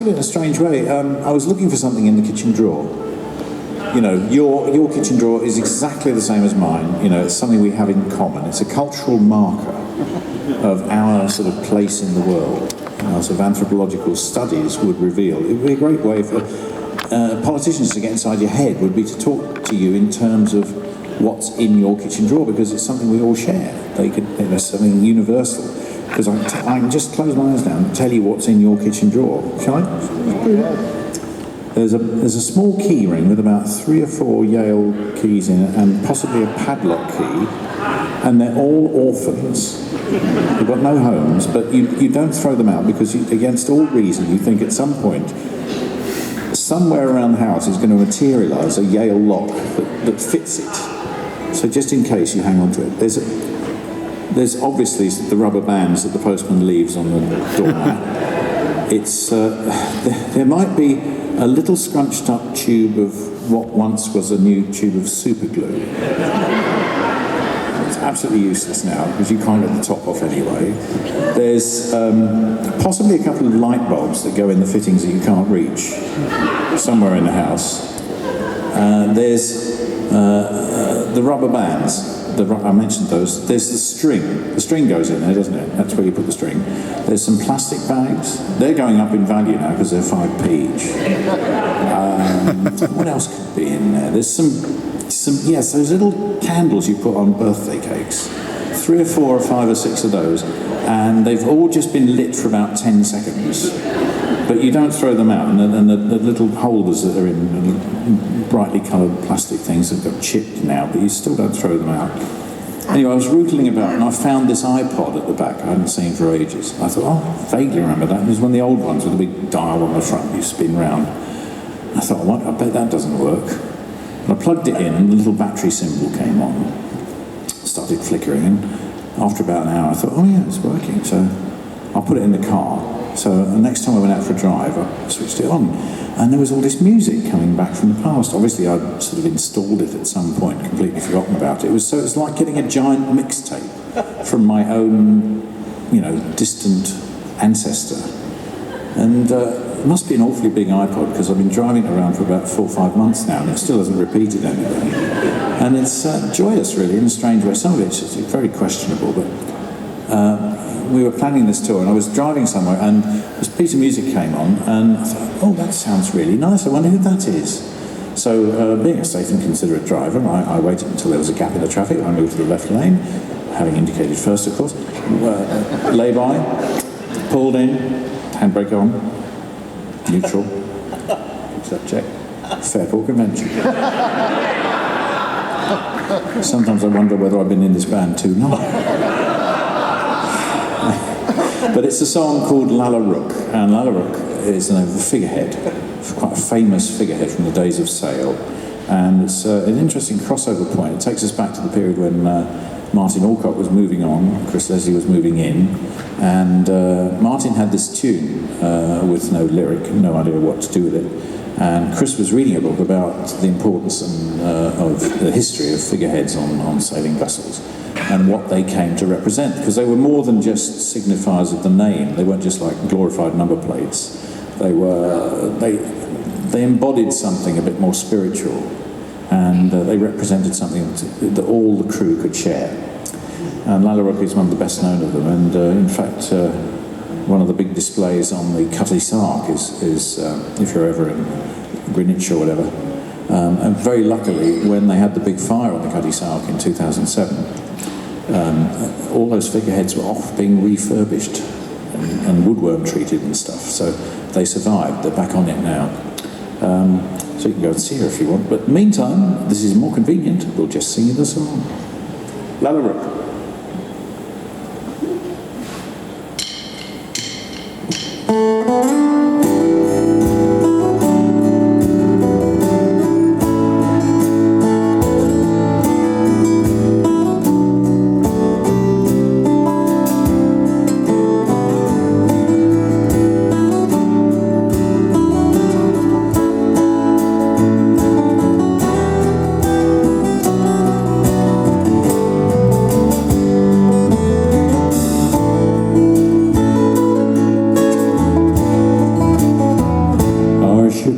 In a strange way, I was looking for something in the kitchen drawer. You know, your kitchen drawer is exactly the same as mine. You know, it's something we have in common. It's a cultural marker of our sort of place in the world. Our sort of anthropological studies would reveal. It would be a great way for politicians to get inside your head, would be to talk to you in terms of what's in your kitchen drawer, because it's something we all share. There's something universal. Because I can just close my eyes down and tell you what's in your kitchen drawer. Shall I? There's a small key ring with about 3 or 4 Yale keys in it, and possibly a padlock key, and they're all orphans. They've got no homes, but you don't throw them out, because against all reason you think at some point somewhere around the house is going to materialise a Yale lock that fits it. So just in case, you hang on to it. There's obviously the rubber bands that the postman leaves on the doormat. There might be a little scrunched up tube of what once was a new tube of super glue. It's absolutely useless now, because you can't get the top off anyway. There's possibly a couple of light bulbs that go in the fittings that you can't reach somewhere in the house. There's the rubber bands. I mentioned those. There's the string. The string goes in there, doesn't it? That's where you put the string. There's some plastic bags. They're going up in value now because they're 5p each. What else could be in there? There's some yes, those little candles you put on birthday cakes. 3 or 4 or 5 or 6 of those, and they've all just been lit for about 10 seconds. But you don't throw them out, and the little holders that are in brightly coloured plastic things have got chipped now, but you still don't throw them out. Anyway, I was rootling about, and I found this iPod at the back I hadn't seen for ages. I thought, oh, I vaguely remember that. It was one of the old ones with a big dial on the front you spin round. I thought, I bet that doesn't work. And I plugged it in, and the little battery symbol came on. It started flickering, and after about an hour I thought, oh yeah, it's working. So I'll put it in the car. So the next time I went out for a drive, I switched it on, and there was all this music coming back from the past. Obviously, I'd sort of installed it at some point, completely forgotten about it. So it was like getting a giant mixtape from my own, distant ancestor. And it must be an awfully big iPod, because I've been driving it around for about 4 or 5 months now, and it still hasn't repeated anything. And it's joyous, really, in a strange way. Some of it's just very questionable, but we were planning this tour, and I was driving somewhere, and this piece of music came on, and I thought, oh, that sounds really nice. I wonder who that is. So, being a safe and considerate driver, I waited until there was a gap in the traffic. I moved to the left lane, having indicated first, of course. Lay by, pulled in, handbrake on, neutral, check, Fairport Convention. Sometimes I wonder whether I've been in this band too long. But it's a song called Lalla, and Lalla is the name of a figurehead, quite a famous figurehead from the days of sail, and it's an interesting crossover point. It takes us back to the period when Martin Alcott was moving on, Chris Leslie was moving in, and Martin had this tune with no lyric, no idea what to do with it, and Chris was reading a book about the importance of the history of figureheads on sailing vessels, and what they came to represent, because they were more than just signifiers of the name. They weren't just like glorified number plates. They embodied something a bit more spiritual, and they represented something that all the crew could share. And Lalla is one of the best known of them, and in fact one of the big displays on the Cutty Sark is if you're ever in Greenwich or whatever, and very luckily when they had the big fire on the Cutty Sark in 2007, all those figureheads were off being refurbished and woodworm treated and stuff, so they survived. They're back on it now. So you can go and see her if you want, but meantime, this is more convenient, we'll just sing you the song. Lalla Rookh.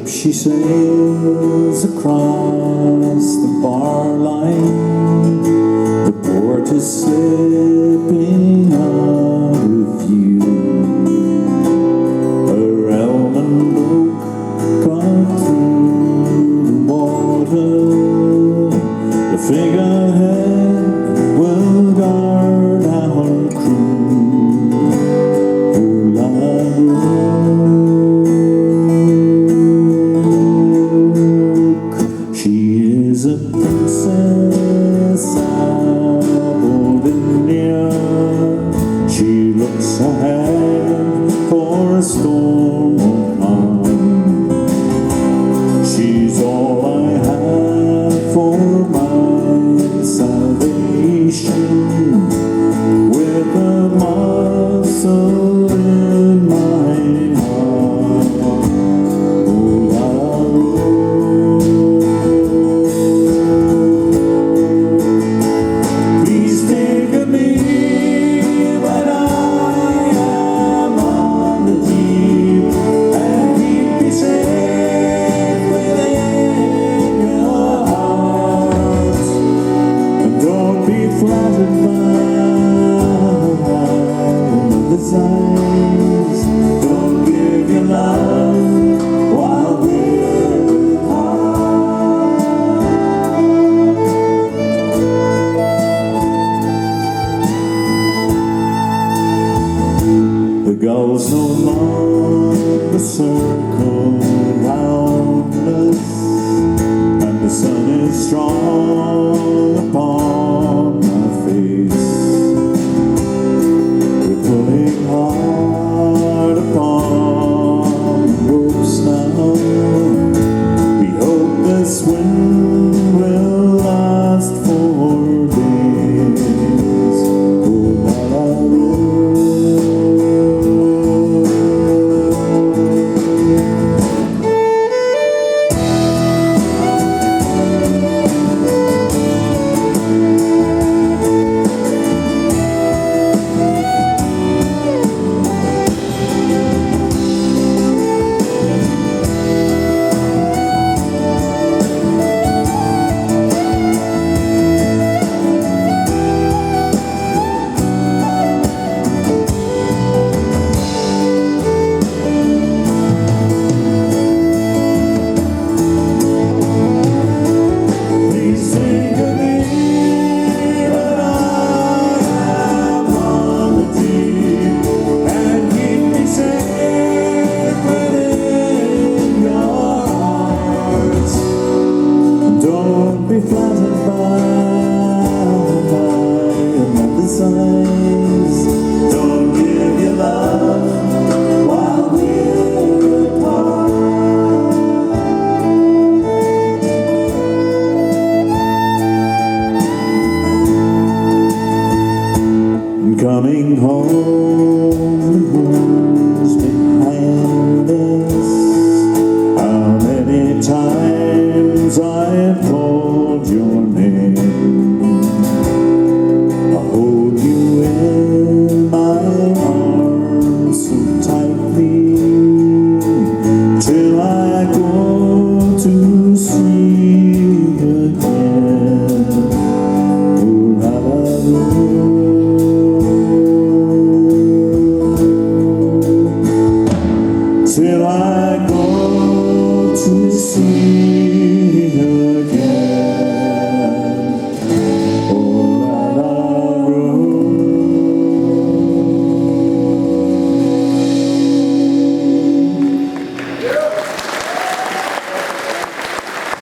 she sails across the bar line. The port is slipping out of view. A realm and Rookh cut through the water. The figurehead will guard our crew. Ooh, Lalla, Rookh. She is a princess of old India. She looks ahead for a storm will come. She's all I have for my salvation, with a muscle in my heart. Ooh, Lalla, please think of me when I am on the deep, and keep me safe within your heart. And don't be flattered by another's eyes. Don't give your love while we're apart. The gulls no longer circle round us, and the sun is strong upon my face. We're pulling hard upon the ropes now. We hope this wind will last for days. Oh, Lalla, please think of me when I am on the deep, and keep me safe within your heart. Don't be flattered by another's eyes. Don't give your love while we're apart. Coming home, the moon's behind us. How many times I've called your name. I hold you in my arms so tightly, till I go to sleep again. Ooh, Lalla, till I go to sleep.